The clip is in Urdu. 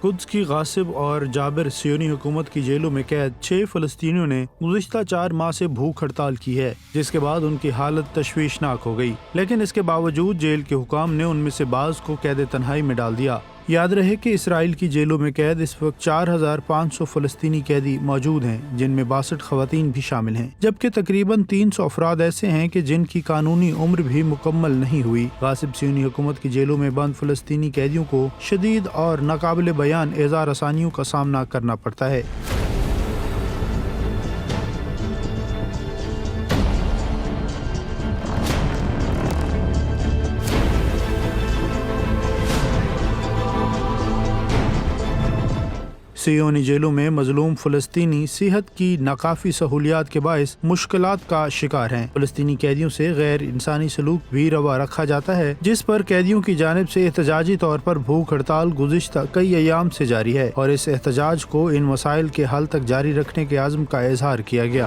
قدس کی غاصب اور جابر صہیونی حکومت کی جیلوں میں قید 6 فلسطینیوں نے گزشتہ 4 ماہ سے بھوک ہڑتال کی ہے، جس کے بعد ان کی حالت تشویشناک ہو گئی، لیکن اس کے باوجود جیل کے حکام نے ان میں سے بعض کو قید تنہائی میں ڈال دیا۔ یاد رہے کہ اسرائیل کی جیلوں میں قید اس وقت 4500 فلسطینی قیدی موجود ہیں، جن میں 62 خواتین بھی شامل ہیں، جبکہ تقریباً 300 افراد ایسے ہیں کہ جن کی قانونی عمر بھی مکمل نہیں ہوئی۔ غاصب صہیونی حکومت کی جیلوں میں بند فلسطینی قیدیوں کو شدید اور ناقابل بیان ایذا رسانیوں کا سامنا کرنا پڑتا ہے۔ صہیونی جیلوں میں مظلوم فلسطینی صحت کی ناکافی سہولیات کے باعث مشکلات کا شکار ہیں۔ فلسطینی قیدیوں سے غیر انسانی سلوک بھی روا رکھا جاتا ہے، جس پر قیدیوں کی جانب سے احتجاجی طور پر بھوک ہڑتال گزشتہ کئی ایام سے جاری ہے، اور اس احتجاج کو ان مسائل کے حل تک جاری رکھنے کے عزم کا اظہار کیا گیا۔